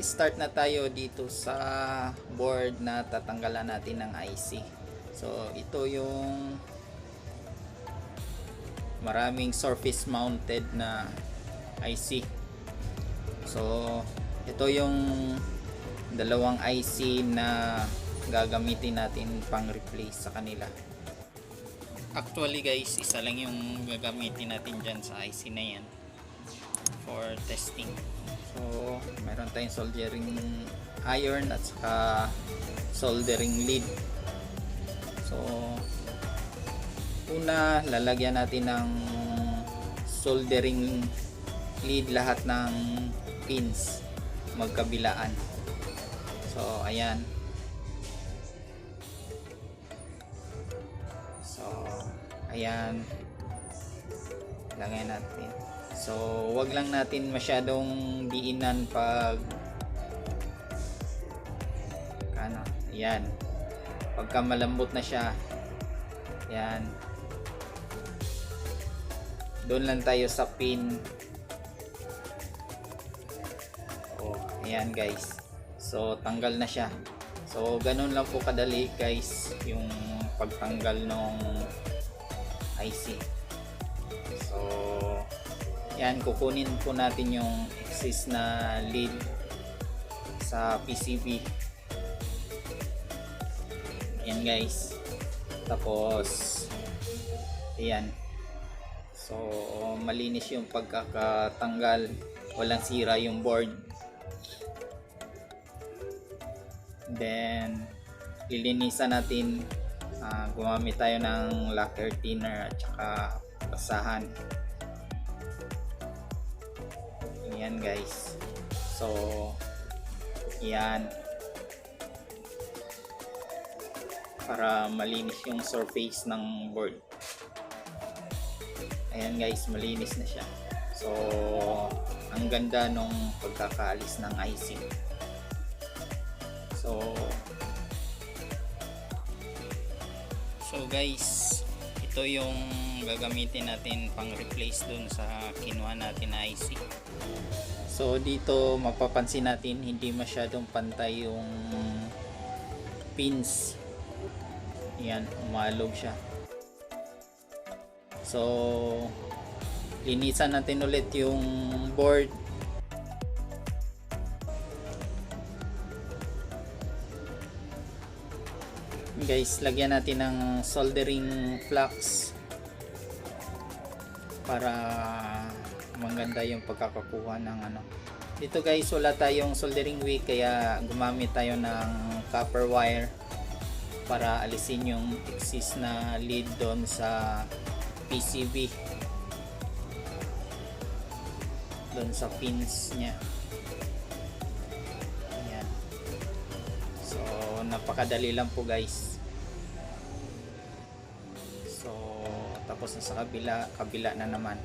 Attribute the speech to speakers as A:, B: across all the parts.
A: mag-start na tayo dito sa board na tatanggalan natin ng IC. So ito yung maraming surface mounted na IC. So ito yung dalawang IC na gagamitin natin pang replace sa kanila. Actually guys, isa lang yung gagamitin natin dyan sa IC na yan for testing. So meron tayong soldering iron at saka soldering lead. So una, lalagyan natin ng soldering lead lahat ng pins magkabilaan. So ayan. So ayan, lagay natin. So wag lang natin masyadong diinan pag ano, ayan, pagka malambot na siya, ayan, doon lang tayo sa pin. Oh, ayan guys, so tanggal na siya. So ganun lang po kadali guys yung pagtanggal ng IC. So yan, kukunin po natin yung excess na lead sa PCB. Ayan guys, tapos ayan, so malinis yung pagkakatanggal, walang sira yung board. Then lilinisan natin, gumamit tayo ng lacquer thinner at saka basahan. Ayan guys, so yan, para malinis yung surface ng board. Ayan guys, malinis na siya. So ang ganda nung pagkakaalis ng IC. So guys, ito yung gagamitin natin pang replace dun sa kinuha natin na IC. So dito mapapansin natin hindi masyadong pantay yung pins. Yan, umalog siya. So linisan natin ulit yung board. Guys, lagyan natin ng soldering flux para maganda yung pagkakakuha ng ano. Dito guys, wala tayong soldering wick, kaya gumamit tayo ng copper wire para alisin yung excess na lead doon sa PCB, doon sa pins nya. Ayan. So napakadali lang po guys. So tapos na sa kabila na naman.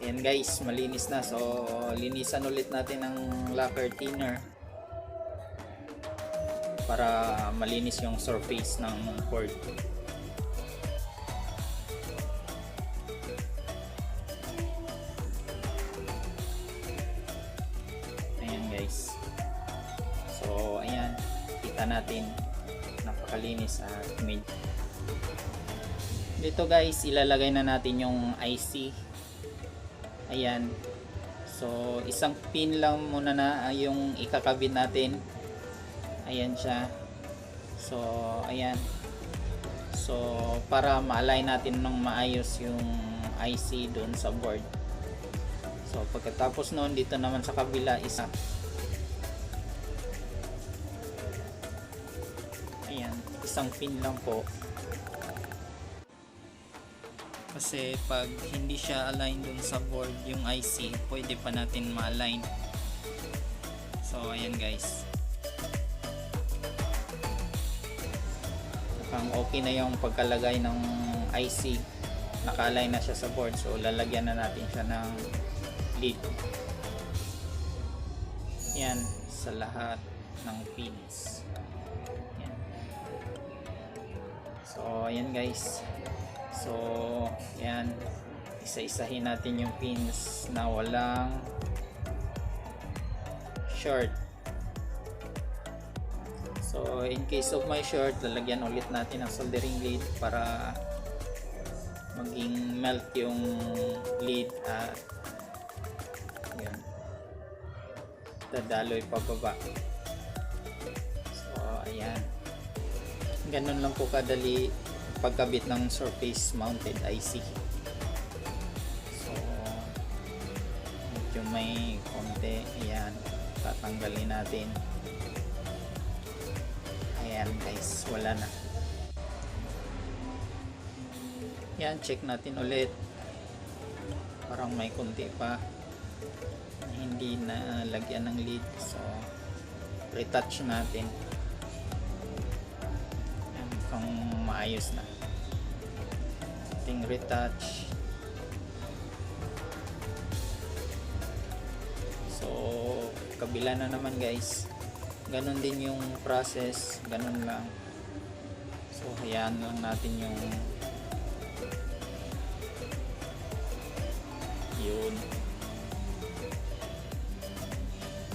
A: Ayan guys, malinis na. So linisan ulit natin ng lacquer thinner para malinis yung surface ng board. Ayan guys, so ayan, kita natin napakalinis at mid. Dito guys, ilalagay na natin yung IC. Ayan, so isang pin lang muna na yung ikakabit natin. Ayan siya. So ayan, so para ma-align natin ng maayos yung IC doon sa board. So pagkatapos noon, dito naman sa kabila isa. Ayan, isang pin lang po. Kasi pag hindi siya align dun sa board yung IC, pwede pa natin ma-align. So ayan guys, okay na yung pagkalagay ng IC, naka-align na siya sa board. So lalagyan na natin siya ng lead. yan sa lahat ng pins. Yan. So ayan guys, so yan, isa-isahin natin yung pins na walang short. So in case of my short, lalagyan ulit natin ng soldering lead para maging melt yung lead at yun, dadaloy pababa. So ayan, ganun lang po kadali pagkabit ng surface mounted IC. So medyo may konti, ayan, tatanggalin natin. Ayan guys, wala na. Yan, check natin ulit. Parang may konti pa na hindi na lagyan ng lead. So retouch natin. Yan, mukhang maayos na. Ating retouch. So kabila na naman guys. Ganon din yung process, ganon lang. So hayaan lang natin yung yun.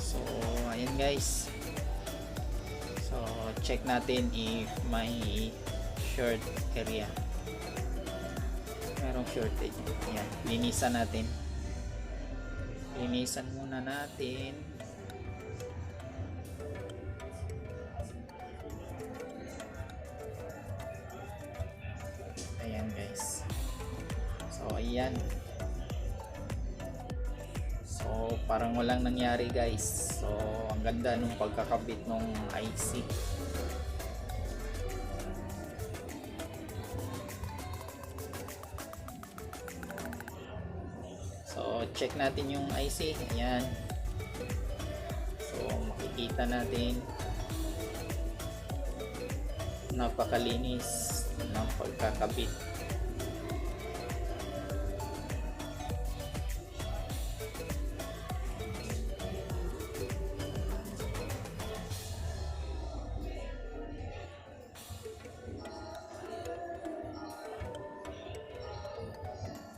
A: So ayan guys, so check natin if may short area, merong shortage. Ayan, linisan natin, linisan muna natin. Ayan guys, so ayan, so parang walang nangyari guys. So ang ganda nung pagkakabit nung IC. So check natin yung IC. Ayan, so makikita natin napakalinis ng pagkakabit.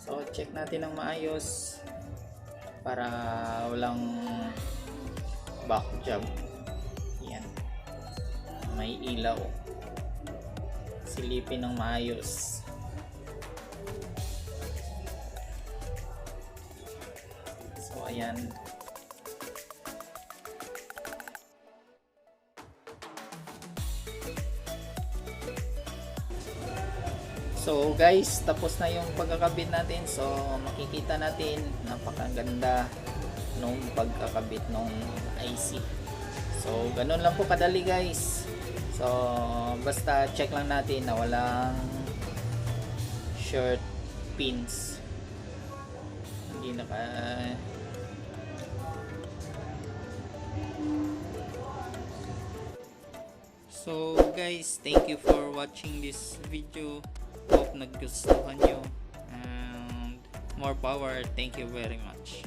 A: So check natin ng maayos para walang back job. Yan, may ilaw, silipin ng maayos. So ayan, so guys, tapos na yung pagkakabit natin. So makikita natin napakaganda nung pagkakabit nung IC. So ganun lang po kadali guys. So basta check lang natin na walang short pins, hindi naka So guys, thank you for watching this video. Hope nagustuhan nyo, and more power. Thank you very much.